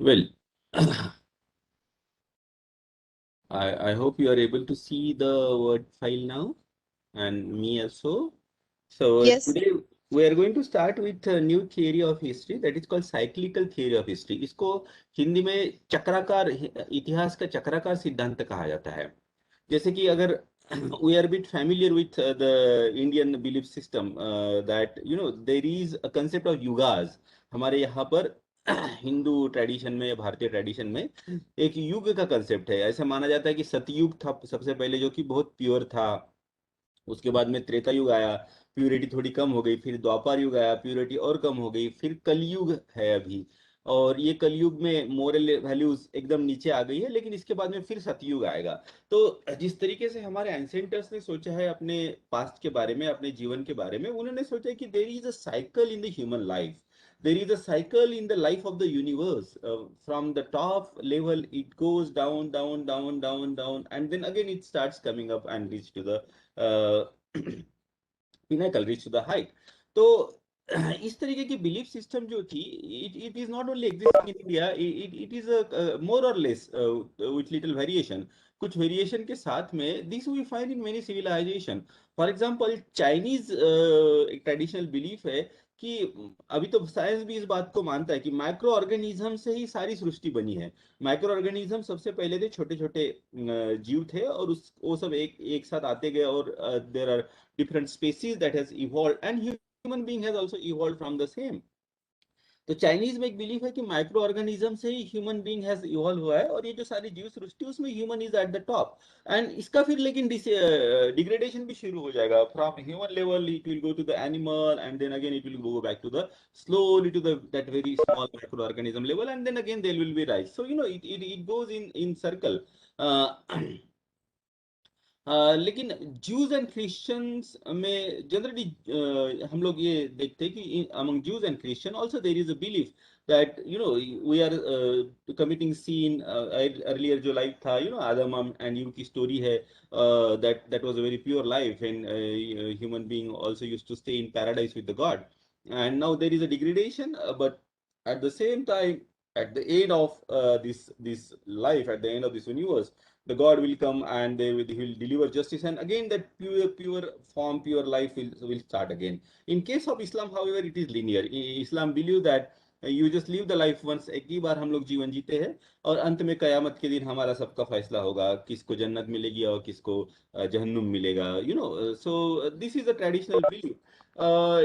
Well, I hope you are able to see the word file now, and me also. So Yes. today we are going to start with a new theory of history that is called cyclical theory of history. इसको हिंदी में चक्राकार इतिहास का चक्राकार सिद्धांत कहा जाता है. जैसे कि अगर we are a bit familiar with the Indian belief system that there is a concept of yugas. हमारे यहाँ पर हिंदू ट्रेडिशन में, भारतीय ट्रेडिशन में एक युग का कंसेप्ट है. ऐसा माना जाता है कि सतयुग था सबसे पहले, जो कि बहुत प्योर था. उसके बाद में त्रेता युग आया, प्यूरिटी थोड़ी कम हो गई. फिर द्वापर युग आया, प्यूरिटी और कम हो गई. फिर कलयुग है अभी, और ये कलयुग में मोरल वैल्यूज एकदम नीचे आ गई है. लेकिन इसके बाद में फिर सतयुग आएगा. तो जिस तरीके से हमारे एंसेंटर्स ने सोचा है अपने पास्ट के बारे में, अपने जीवन के बारे में, उन्होंने सोचा है कि there is a cycle in the human life. There is a cycle in the life of the universe. From the top level, it goes down, down, down, down, down, and then again it starts coming up and reach to the pinnacle, reach to the height. तो इस तरीके की belief system जो थी, it is not only existing in India, it is more और less with little variation. कुछ variation के साथ में this we find in many civilization. For example Chinese एक ट्रेडिशनल बिलीफ है कि अभी तो साइंस भी इस बात को मानता है कि माइक्रो ऑर्गेनिज्म से ही सारी सृष्टि बनी है. माइक्रो ऑर्गेनिज्म सबसे पहले थे छोटे छोटे जीव थे, और उस वो सब एक एक साथ आते गए, और there are different species that has evolved, and human being has also evolved from the same. तो चाइनीज में एक बिलीफ है कि माइक्रो ऑर्गेनिज्म से ही ह्यूमन बीइंग हैज इवॉल्व हुआ है, और ये जो सारी जीव सृष्टि उसमें human is at the top. And इसका फिर लेकिन डिग्रेडेशन भी शुरू हो जाएगा. From human level it will go to the animal, and then again it will go back to the slowly to the that very small microorganism level, and then again there will be rise. So it goes in circle. लेकिन Jews and Christians में generally हम लोग ये देखते हैं कि among Jews and Christian also there is a belief that we are committing sin. Earlier जो life था, आदम एंड ईव की स्टोरी है, that was a very pure life, and human being also used to stay in paradise with the God. And now there is a degradation, but at the same time, at the end of this life, at the end of this universe, the God will come, and he will deliver justice, and again that pure form, pure life will start again. In case of Islam, however, it is linear. Islam believe that you just live the life once. एक ही बार हम लोग जीवन जीते हैं, और अंत में कयामत के दिन हमारा सबका फैसला होगा, किसको जन्नत मिलेगी और किसको जहन्नुम मिलेगा. So this is a traditional belief. uh,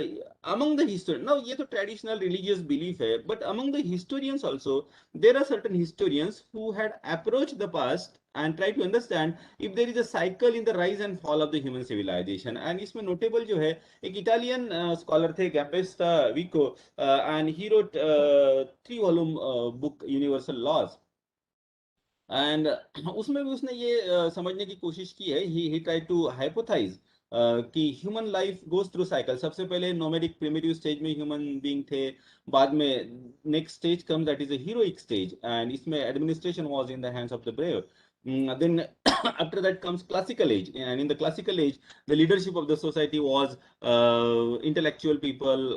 among the historians, now ये तो traditional religious belief है, but among the historians also there are certain historians who had approached the past and try to understand if there is a cycle in the rise and fall of the human civilization. And इसमें notable जो है, एक Italian scholar थे Giambattista Vico, and he wrote 3 volume book universal laws. And उसमें भी उसने ये समझने की कोशिश की है. ही ट्राई टू हाइपोथाइज कि human life goes through cycle. सबसे पहले नोमेडिक प्रिमिटिव स्टेज में ह्यूमन बीइंग थे. बाद में next stage come, that is a heroic stage, and इसमें administration was in the hands of the brave. Then after that comes classical age, and in the classical age the leadership of the society was intellectual people.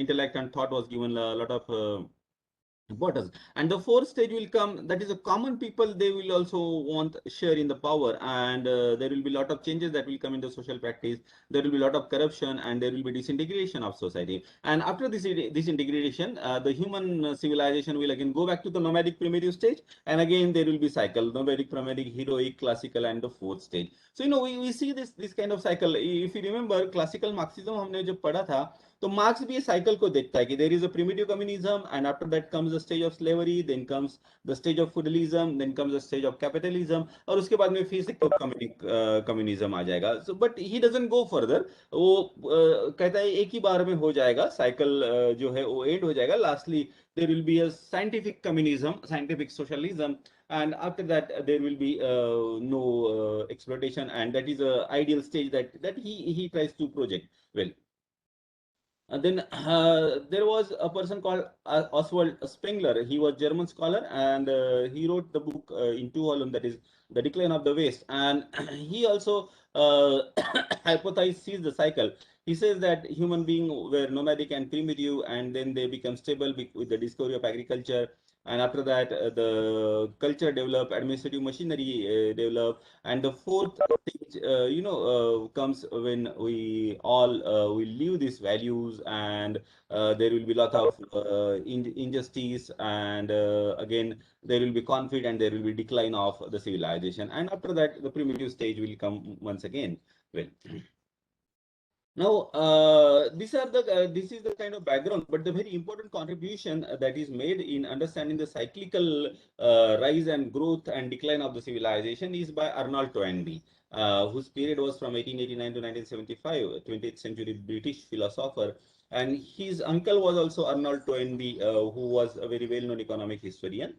Intellect and thought was given a lot of importance. And the fourth stage will come, that is a common people, they will also want share in the power, and there will be a lot of changes that will come in the social practice. There will be a lot of corruption, and there will be disintegration of society. And after this integration, the human civilization will again go back to the nomadic primitive stage, and again there will be cycle: nomadic, primitive, heroic, classical, and the fourth stage. So we see this kind of cycle. If you remember classical Marxism हमने जब पढ़ा था, तो marks भी ये cycle को देखता है कि there is a primitive communism, and after that comes the stage of slavery, then comes the stage of feudalism, then comes the stage of capitalism, और उसके बाद में फिर से कम्युनिज्म आ जाएगा. So but he doesn't go further. वो कहता है एक ही बार में हो जाएगा साइकिल, जो है वो एंड हो जाएगा. Lastly there will be a scientific communism, scientific socialism, and after that there will be no exploitation, and that is a ideal stage that he tries to project. Well, then there was a person called Oswald Spengler. He was German scholar, and he wrote the book in 2 volumes, that is The Decline of the West. And he also hypothesized sees the cycle. He says that human beings were nomadic and primitive, and then they become stable with the discovery of agriculture. and after that the culture develop, administrative machinery develop, and the fourth stage, comes when we all will live these values, and there will be a lot of injustice, and again there will be conflict, and there will be decline of the civilization, and after that the primitive stage will come once again. Well, now, this is the kind of background, but the very important contribution that is made in understanding the cyclical rise and growth and decline of the civilization is by Arnold Toynbee, whose period was from 1889 to 1975, 20th century British philosopher. And his uncle was also Arnold Toynbee, who was a very well-known economic historian.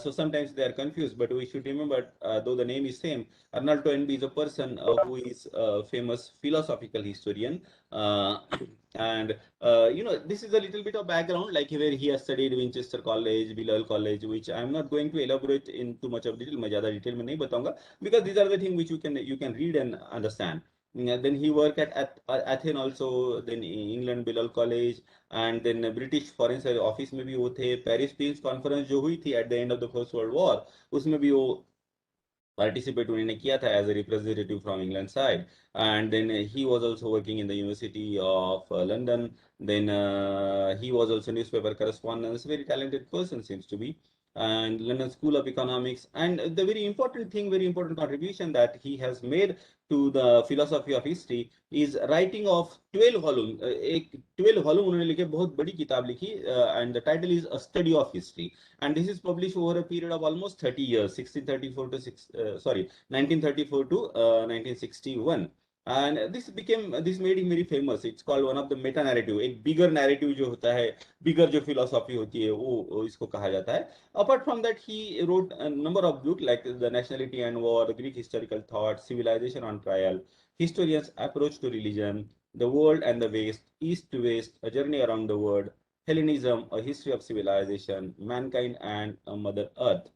So sometimes they are confused, but we should remember, though the name is same, Arnold Toynbee is a person who is a famous philosophical historian. Uh, and this is a little bit of background, like where he has studied Winchester College, Bilal College, which I am not going to elaborate in too much of detail. मैं ज़्यादा detail में नहीं बताऊंगा, because these are the things which you can read and understand. Then he worked at Athens also, then England Bilal College, and then British Foreign Service Office में भी वो थे. Paris Peace Conference जो हुई थी at the end of the First World War, उसमें भी वो participate उन्होंने किया था as a representative from England side. And then he was also working in the University of London. Then he was also newspaper correspondent, very talented person seems to be, and London School of Economics. And the very important contribution that he has made to the philosophy of history is writing of 12 volume. एक 12 volume उन्होंने लिखे, बहुत बड़ी किताब लिखी, and the title is A Study of History, and this is published over a period of almost 30 years, 1634 to 1934 to 1961. And this made him very famous. It's called one of the meta narrative, एक bigger narrative जो होता है, bigger जो philosophy होती है, वो इसको कहा जाता है. Apart from that, he wrote a number of books like The Nationality and War, The Greek Historical Thought, Civilization on Trial, Historians' Approach to Religion, The World and the West, East to West, A Journey Around the World, Hellenism, A History of Civilization, Mankind and Mother Earth.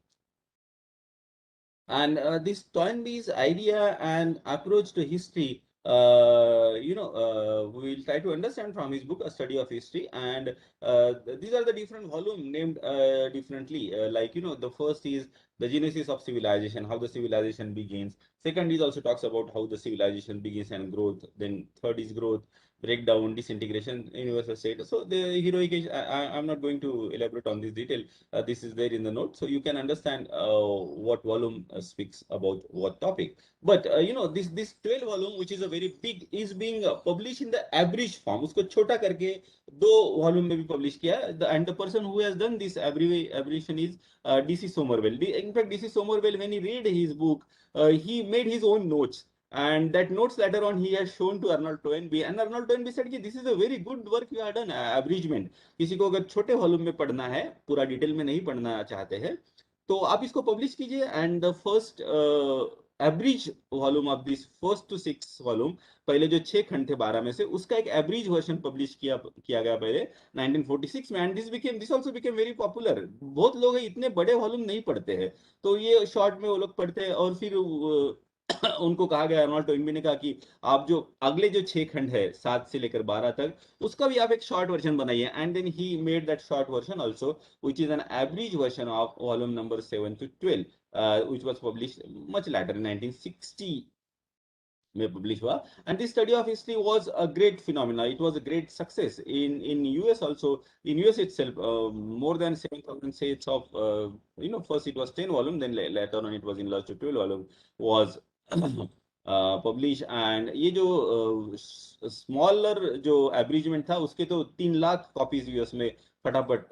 And this Toynbee's idea and approach to history, we will try to understand from his book, A Study of History. And these are the different volumes named differently. The first is The Genesis of Civilization, how the civilization begins. Second is also talks about how the civilization begins and growth. Then third is growth, breakdown, disintegration, universal state. So the heroic age, I'm not going to elaborate on this detail. This is there in the note, so you can understand what volume speaks about what topic. But this 12 volume, which is a very big, is being published in the average form. उसको छोटा करके दो volume में भी publish किया. And the person who has done this abbreviation is D.C. Somerville. In fact, D.C. Somerville, when he read his book, he made his own notes. And that notes later on he has shown to Arnold Toynbee, and Arnold Toynbee said, "This is a very good work you have done, abridgment. किसी को अगर छोटे volume में पढ़ना है, पूरा detail में नहीं पढ़ना चाहते हैं, तो आप इसको पब्लिश कीजिए." And the first average volume of this first to six volume, पहले जो 6 खंड थे 12 में से, उसका एक एवरेज वर्जन पब्लिश किया गया पहले 1946 में. And this also became very popular. बहुत लोग इतने बड़े वॉल्यूम नहीं पढ़ते हैं, तो ये शॉर्ट में वो लोग पढ़ते हैं. और फिर उनको कहा गया, अर्नोल्ड टोइनबी ने कहा कि आप जो अगले जो 6 खंड है 7 से लेकर 12 तक, उसका भी आप एक शॉर्ट वर्जन बनाइए. And then he made that short version also, which is an average version of volume number 7 to 12, which was published much later in 1960 में publish हुआ. And this study of history was a great phenomena. It was a great success in US also. In US itself, more than 7,000 sets of first it was 10 volume, then later on it was enlarged to 12 volume, was publish. And ये जो smaller जो एब्रिजमेंट था, उसके तो 3 lakh copies US में फटाफट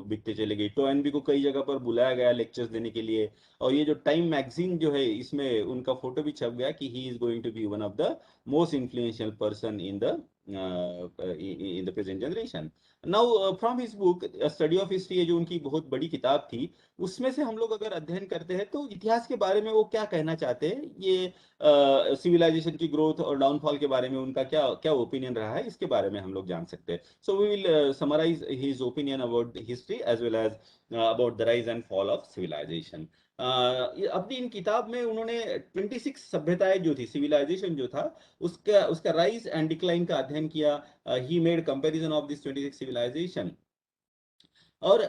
बिकते चले गए. टोएनबी को कई जगह पर बुलाया गया लेक्चर्स देने के लिए, और ये जो टाइम मैगजीन जो है, इसमें उनका फोटो भी छप गया कि he is going to be one of the most influential person in the present generation. Now from his book study of history, ये जो उनकी बहुत बड़ी किताब थी, उसमें से हम लोग अगर अध्ययन करते हैं तो इतिहास के बारे में वो क्या कहना चाहते हैं, ये सिविलाइजेशन की ग्रोथ और डाउनफॉल के बारे में उनका क्या क्या ओपिनियन रहा है, इसके बारे में हम लोग जान सकते हैं. So we will summarize his opinion about history as well as about the rise and fall of civilization. अपनी इन किताब में उन्होंने 26 सभ्यताएं जो थी, सिविलाइजेशन जो था, उसका राइज एंड डिक्लाइन का अध्ययन किया. He made comparison of this 26 civilization. और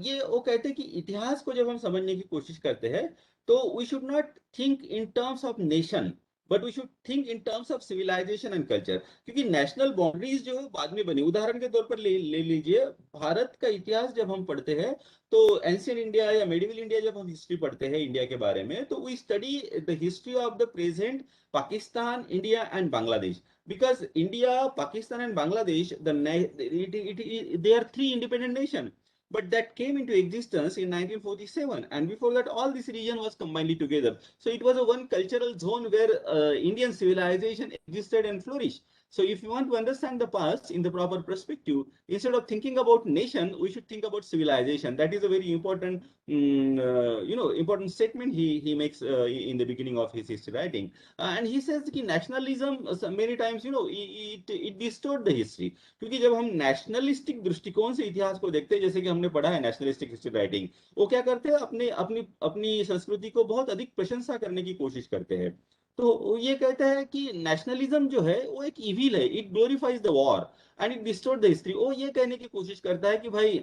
ये वो कहते हैं कि इतिहास को जब हम समझने की कोशिश करते हैं तो we should not think in terms of nation, but we should think in terms of civilization and culture, क्योंकि नेशनल बाउंड्रीज जो है बाद में बनी। उदाहरण के तौर पर ले लीजिए, भारत का इतिहास जब हम पढ़ते हैं तो एंशियंट इंडिया या मेडिवल इंडिया, जब हम हिस्ट्री पढ़ते हैं इंडिया के बारे में, तो we study the history of the present Pakistan, India and Bangladesh, because India, Pakistan, and Bangladesh, they are three independent nations, but that came into existence in 1947, and before that, all this region was combined together. So it was a one cultural zone where Indian civilization existed and flourished. So if you want to understand the past in the proper perspective, instead of thinking about nation, we should think about civilization. That is a very important, important statement he makes in the beginning of his history writing. And he says that nationalism many times, it distort the history. क्योंकि जब हम nationalistic दृष्टिकोण से इतिहास को देखते हैं, जैसे कि हमने पढ़ा है नेशनलिस्टिक हिस्ट्री राइटिंग, वो क्या करते हैं, अपने अपनी अपनी संस्कृति को बहुत अधिक प्रशंसा करने की कोशिश करते हैं। तो ये कहता है कि नेशनलिज्म जो है वो एक इविल है, it glorifies the war and it distort the history. वो ये कहने की कोशिश करता है कि भाई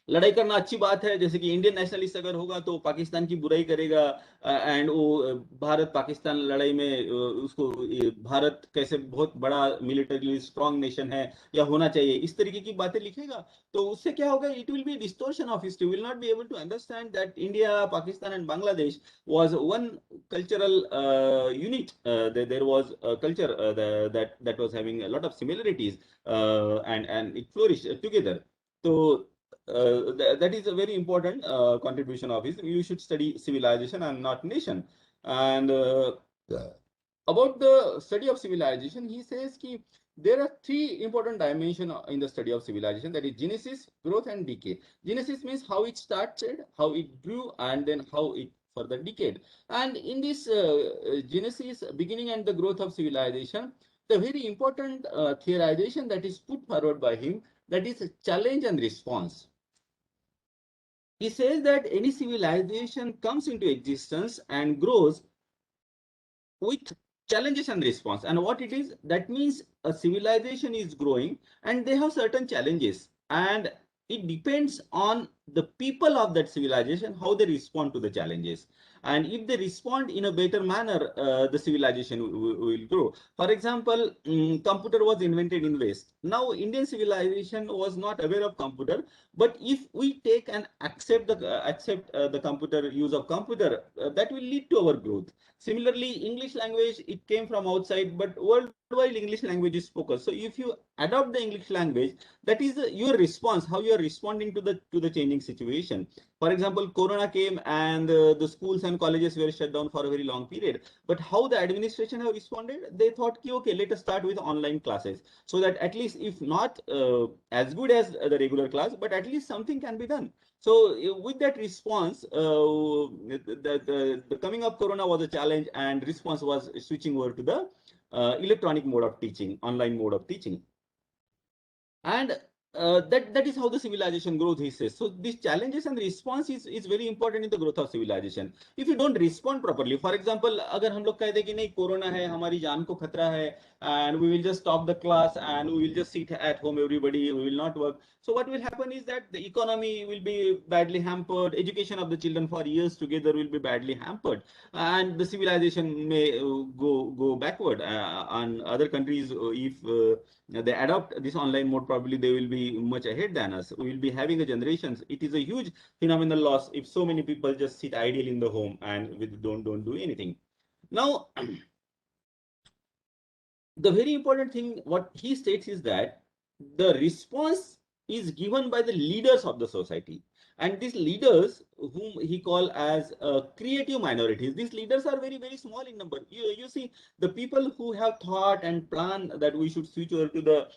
लड़ाई करना अच्छी बात है, जैसे कि इंडियन नेशनलिस्ट अगर होगा तो पाकिस्तान की बुराई करेगा, एंड वो भारत पाकिस्तान लड़ाई में उसको भारत कैसे बहुत बड़ा मिलिटरी स्ट्रांग नेशन है या होना चाहिए, इस तरीके की बातें लिखेगा। तो उससे क्या होगा, it will be distortion of history, will not be able to understand that India, Pakistan and Bangladesh was one cultural unit. There was a culture that was having a lot of similarities, and it flourished together. So that is a very important contribution of his. You should study civilization and not nation. And about the study of civilization, he says ki there are three important dimensions in the study of civilization, that is genesis, growth, and decay. Genesis means how it started, how it grew, and then how it further decayed. And in this genesis, beginning and the growth of civilization, the very important theorization that is put forward by him, that is challenge and response. He says that any civilization comes into existence and grows with challenges and response. And what it is, that means a civilization is growing and they have certain challenges, and it depends on the people of that civilization how they respond to the challenges. And if they respond in a better manner, the civilization will grow. For example, computer was invented in West. Now Indian civilization was not aware of computer, but if we take and accept the computer use of computer, that will lead to our growth. Similarly, English language, it came from outside, but worldwide English language is spoken. So if you adopt the English language, that is your response, how you are responding to the changing situation. For example, Corona came and the schools and colleges were shut down for a very long period. But how the administration have responded? They thought, okay, let us start with online classes, so that at least if not as good as the regular class, but at least something can be done. So with that response, the coming of Corona was a challenge, and response was switching over to the electronic mode of teaching, online mode of teaching. And that is how the civilization growth, he says. So these challenges and response is very important in the growth of civilization. If you don't respond properly, for example, अगर हम लोग कहते हैं कि नहीं corona है, हमारी जान को खतरा है, and we will just stop the class and we will just sit at home, everybody, we will not work. So what will happen is that the economy will be badly hampered, education of the children for years together will be badly hampered, and the civilization may go backward. And other countries, if they adopt this online mode, probably they will be much ahead than us. We will be having a generations. It is a huge phenomenal loss if so many people just sit idle in the home and don't do anything. Now, the very important thing what he states is that the response is given by the leaders of the society, and these leaders, whom he call as creative minorities, these leaders are very small in number. You see, the people who have thought and planned that we should switch over to the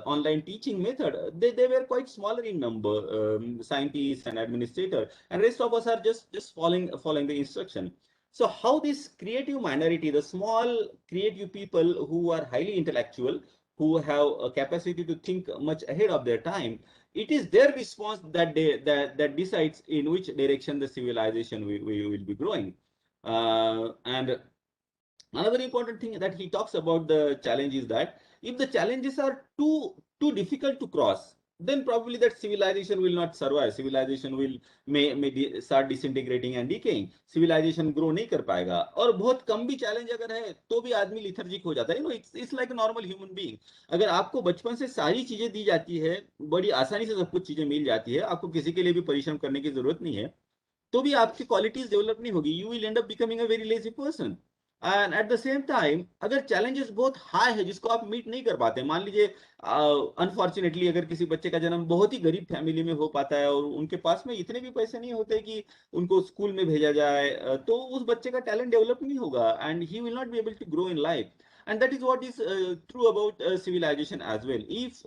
online teaching method, they were quite smaller in number, scientists and administrators, and rest of us are just following the instruction. So how this creative minority, the small creative people who are highly intellectual, who have a capacity to think much ahead of their time, it is their response that that decides in which direction the civilization will be growing. And another important thing that he talks about the challenge is that if the challenges are too difficult to cross, then probably that civilization will not survive. Civilization will start disintegrating and decaying. Civilization grow नहीं कर पाएगा. और बहुत कम भी challenge अगर है तो भी आदमी लिथर्जिक हो जाता है. It's like a normal human being. अगर आपको बचपन से सारी चीजें दी जाती है, बड़ी आसानी से सब कुछ चीजें मिल जाती है, आपको किसी के लिए भी परिश्रम करने की जरूरत नहीं है, तो भी आपकी क्वालिटीज डेवलप नहीं होगी. You will and up becoming a very lazy person. And at the same time अगर चैलेंजेस बहुत हाई है जिसको आप मीट नहीं कर पाते, मान लीजिए अनफॉर्चुनेटली अगर किसी बच्चे का जन्म बहुत ही गरीब फैमिली में हो पाता है और उनके पास में इतने भी पैसे नहीं होते कि उनको स्कूल में भेजा जाए, तो उस बच्चे का टैलेंट डेवलप नहीं होगा and he will not be able to grow in life. And that is what is true about civilization as well. If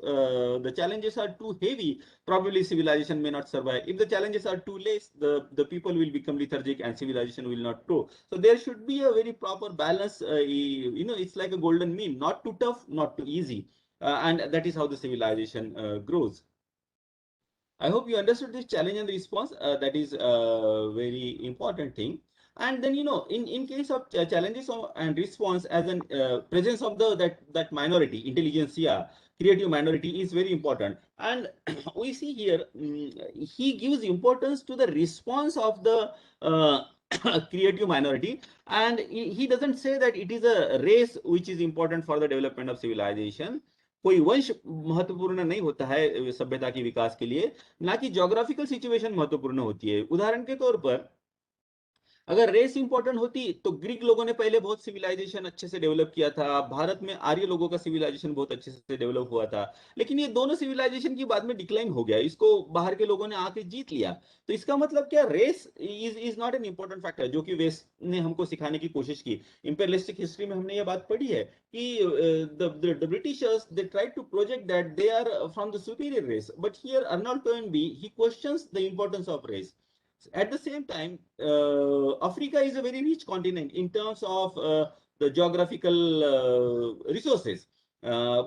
the challenges are too heavy, probably civilization may not survive. If the challenges are too less, the people will become lethargic and civilization will not grow. So there should be a very proper balance. It's like a golden mean, not too tough, not too easy. And that is how the civilization grows. I hope you understood this challenge and response. That is a very important thing. And then, in case of challenges and response, as an presence of that minority, intelligentsia, creative minority is very important. And we see here, he gives importance to the response of the creative minority, and he doesn't say that it is a race which is important for the development of civilization. कोई वंश महत्वपूर्ण नहीं होता है सभ्यता के विकास के लिए, ना कि ज्योग्राफिकल सिचुएशन महत्वपूर्ण होती है. उदाहरण के तौर पर अगर रेस इंपॉर्टेंट होती तो ग्रीक लोगों ने पहले बहुत सिविलाइजेशन अच्छे से डेवलप किया था, भारत में आर्य लोगों का सिविलाइजेशन बहुत अच्छे से डेवलप हुआ था, लेकिन ये दोनों सिविलाइजेशन की बाद में डिक्लाइन हो गया, इसको बाहर के लोगों ने आके जीत लिया. तो इसका मतलब क्या, race is not an important factor, जो कि वेस्ट ने हमको सिखाने की कोशिश की. इंपेरियलिस्टिक हिस्ट्री में हमने ये बात पढ़ी है कि the Britishers they tried to project that they are from the superior race, but here Arnold Toynbee he questions the importance of race. At the same time, Africa is a very rich continent in terms of the geographical resources.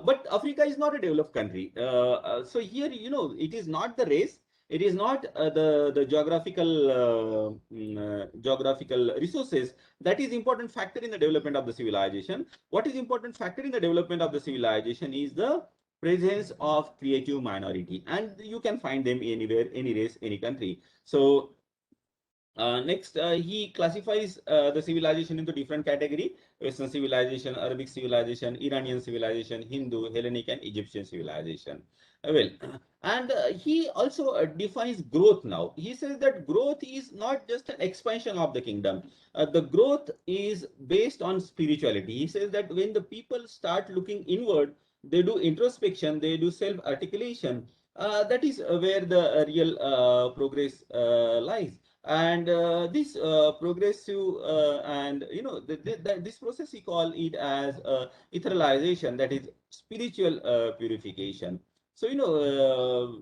But Africa is not a developed country. So here, it is not the race, it is not the geographical resources that is important factor in the development of the civilization. What is important factor in the development of the civilization is the presence of creative minority, and you can find them anywhere, any race, any country. So next, he classifies the civilization into different category: Western civilization, Arabic civilization, Iranian civilization, Hindu, Hellenic, and Egyptian civilization. Well, and he also defines growth now. He says that growth is not just an expansion of the kingdom. The growth is based on spirituality. He says that when the people start looking inward, they do introspection, they do self-articulation. That is where the real progress lies. And this progressive and this process, he call it as etherealization, that is spiritual purification. So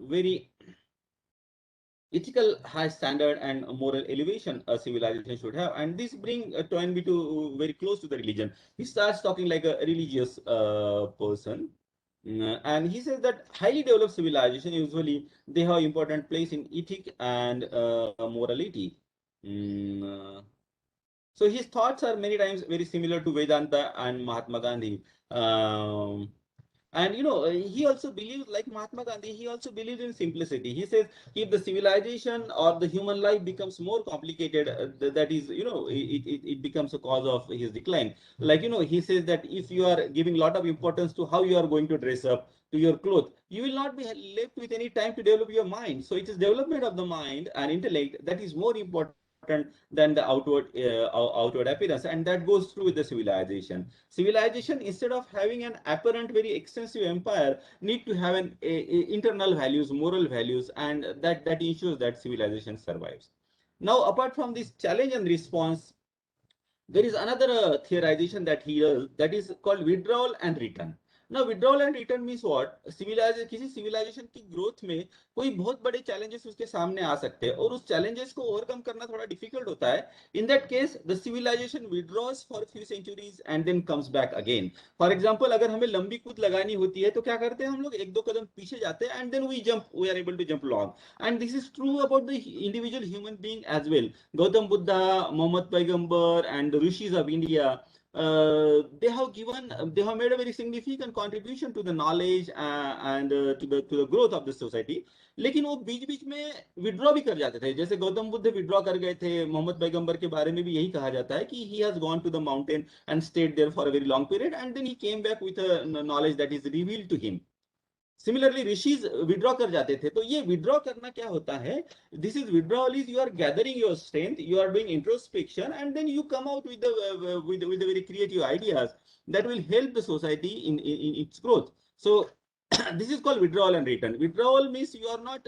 very ethical, high standard and moral elevation a civilization should have, and this bring Toynbee to very close to the religion. He starts talking like a religious person. And he says that highly developed civilization usually they have important place in ethic and morality. So his thoughts are many times very similar to Vedanta and Mahatma Gandhi. And he also believes, like Mahatma Gandhi, he also believes in simplicity. He says if the civilization or the human life becomes more complicated, that is, it becomes a cause of his decline. Like, he says that if you are giving a lot of importance to how you are going to dress up, to your clothes, you will not be left with any time to develop your mind. So it is development of the mind and intellect that is more important than the outward appearance, and that goes through with the civilization. Civilization, instead of having an apparent very extensive empire, need to have an internal values, moral values, and that ensures that civilization survives. Now, apart from this challenge and response, there is another theorization that he does, that is called withdrawal and return. Now withdrawal and return means what? किसी civilisation की growth में कोई बहुत बड़े challenges उसके सामने आ सकते हैं और उस चैलेंजेस को ओवरकम करना थोड़ा डिफिकल्ट होता है. In that case the civilization withdraws for few centuries and then comes back again. For example, अगर हमें लंबी कूद लगानी होती है तो क्या करते हैं हम लोग, एक दो कदम पीछे जाते हैं and then we are able to jump long. And this is true about the individual human being as well. Gautam Buddha, Mohammad Paigambar and the rishis of India, they have made a very significant contribution to the knowledge and to the growth of the society. लेकिन वो बीच बीच में withdraw भी कर जाते थे, जैसे Gautam Buddha withdraw कर गए थे। मोहम्मद पैगंबर के बारे में भी यही कहा जाता है कि he has gone to the mountain and stayed there for a very long period and then he came back with a knowledge that is revealed to him. Similarly rishis withdraw कर जाते थे। तो ये विड्रॉ करना क्या होता है, this is withdrawal is you are gathering your strength, you are doing introspection and then you come out with the very creative ideas that will help the society in its growth. So this is called withdrawal and return. Withdrawal means you are not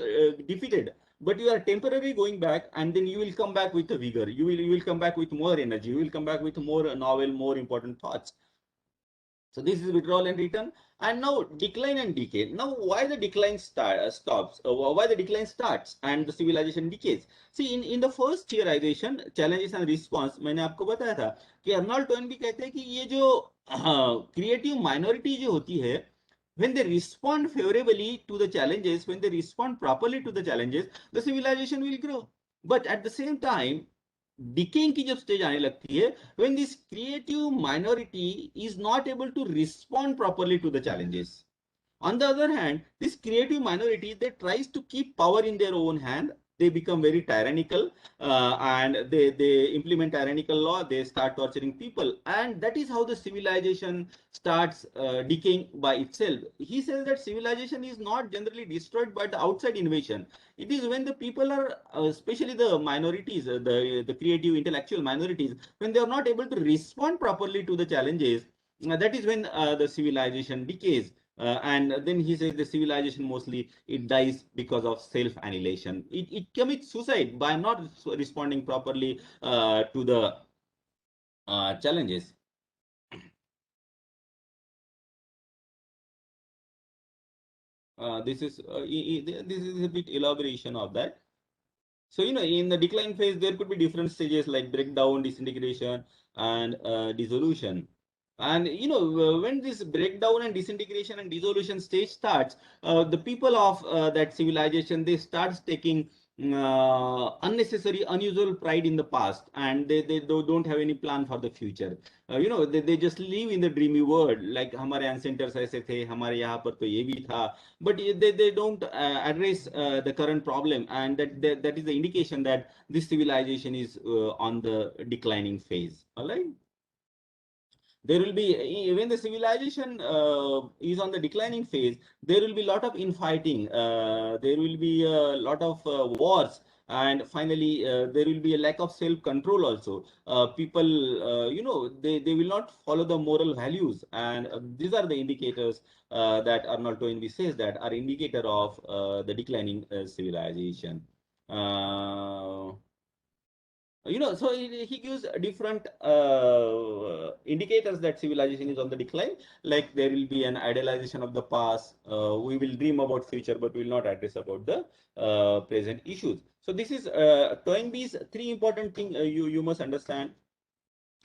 defeated, but you are temporarily going back and then you will come back with a vigor. You will come back with more energy. You will come back with more novel, more important thoughts. So this is withdrawal and return. And now decline and decay. Now why the decline stops? Why the decline starts and the civilization decays? See, in the first theorization, challenges and response, मैंने आपको बताया था कि Arnold टोइनबी कहते हैं कि ये जो creative minority जो होती है, when they respond favorably to the challenges, when they respond properly to the challenges, the civilization will grow. But at the same time, decaying की जब स्टेज आने लगती है, when this creative minority is not able to respond properly to the challenges. On the other hand, this creative minority, they tries to keep power in their own hand. They become very tyrannical and they implement tyrannical law. They start torturing people, and that is how the civilization starts decaying by itself. He says that civilization is not generally destroyed by the outside invasion. It is when the people are, especially the minorities, the creative intellectual minorities, when they are not able to respond properly to the challenges, that is when the civilization decays. And then he says the civilization mostly it dies because of self-annihilation. It commits suicide by not responding properly to the challenges. This is a bit elaboration of that. So in the decline phase there could be different stages like breakdown, disintegration, and dissolution. And when this breakdown and disintegration and dissolution stage starts, the people of that civilization, they start taking unnecessary, unusual pride in the past, and they don't have any plan for the future. They just live in the dreamy world, like हमारे ancestors ऐसे थे, हमारे यहाँ पर तो ये भी था, but they don't address the current problem, and that is the indication that this civilization is on the declining phase. All right. There will be, when the civilization is on the declining phase, there will be a lot of infighting, there will be a lot of wars, and finally there will be a lack of self-control also. People, they will not follow the moral values, and these are the indicators that Arnold Toynbee says that are indicator of the declining civilization. So he gives different indicators that civilization is on the decline. Like there will be an idealization of the past. We will dream about future, but we will not address about the present issues. So this is Toynbee's three important things you must understand.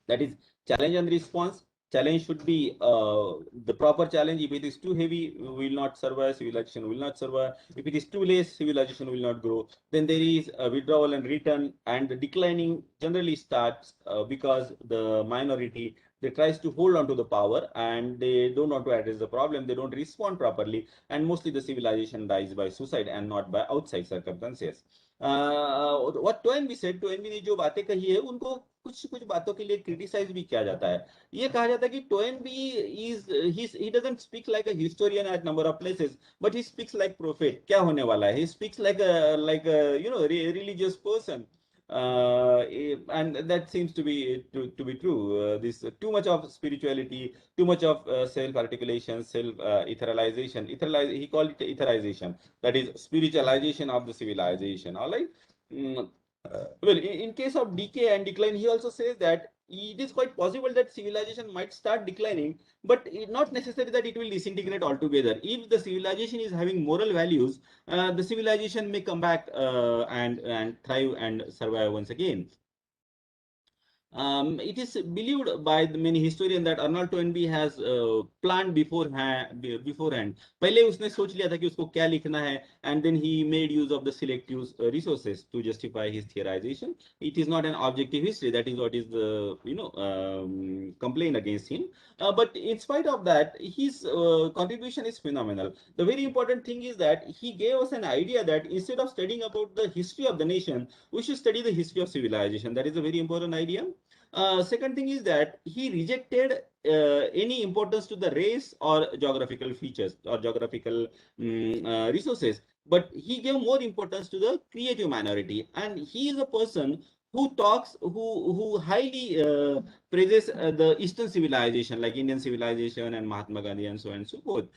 That is challenge and response. Challenge should be the proper challenge. If it is too heavy, we will not survive, civilization will not survive. If it is too less, civilization will not grow. Then there is a withdrawal and return, and the declining generally starts because the minority, they tries to hold on to the power and they don't want to address the problem, they don't respond properly, and mostly the civilization dies by suicide and not by outside circumstances. What Toynbee said, Toynbee ने जो बातें कही है उनको कुछ कुछ बातों के लिए क्रिटिसाइज भी किया जाता है। ये कहा जाता है कि Toynbee he doesn't speak like a historian at number of places, but he speaks like prophet. क्या होने वाला है? He speaks like a religious person. And that seems to be true. This too much of spirituality, too much of self-articulation, self-etherealization. He called it etherization. That is spiritualization of the civilization. All right. Well, in case of decay and decline, he also says that it is quite possible that civilization might start declining, but not necessary that it will disintegrate altogether. If the civilization is having moral values, the civilization may come back and thrive and survive once again. It is believed by the many historians that Arnold Toynbee has planned beforehand. पहले उसने सोच लिया था कि उसको क्या लिखना है, and then he made use of the selective resources to justify his theorization. It is not an objective history. That is what is the complaint against him. But in spite of that, his contribution is phenomenal. The very important thing is that he gave us an idea that instead of studying about the history of the nation, we should study the history of civilization. That is a very important idea. Second thing is that he rejected any importance to the race or geographical features or geographical resources, but he gave more importance to the creative minority. And he is a person who highly praises the Eastern civilization, like Indian civilization and Mahatma Gandhi and so on and so forth.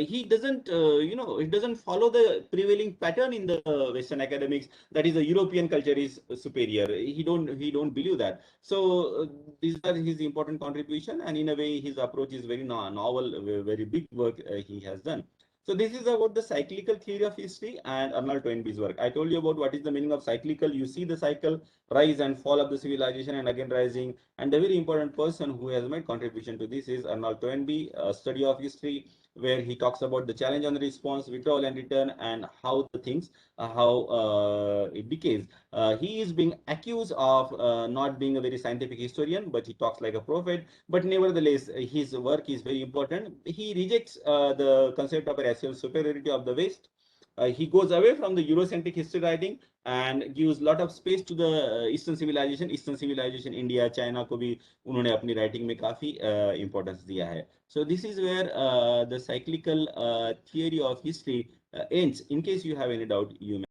He doesn't, he doesn't follow the prevailing pattern in the Western academics, that is the European culture is superior. He don't believe that. So these are his important contribution, and in a way his approach is very novel, very big work he has done. So this is about the cyclical theory of history and Arnold Toynbee's work. I told you about what is the meaning of cyclical. You see the cycle, rise and fall of the civilization and again rising. And the very important person who has made contribution to this is Arnold Toynbee, a study of history, where he talks about the challenge and the response, withdrawal and return, and how the things, how it decays. He is being accused of not being a very scientific historian, but he talks like a prophet. But nevertheless, his work is very important. He rejects the concept of a racial superiority of the West. He goes away from the Eurocentric history writing and gives lot of space to the Eastern civilization. Eastern civilization, India, China को भी उन्होंने अपनी writing में काफी importance दिया है. So this is where the cyclical theory of history ends. In case you have any doubt, you may.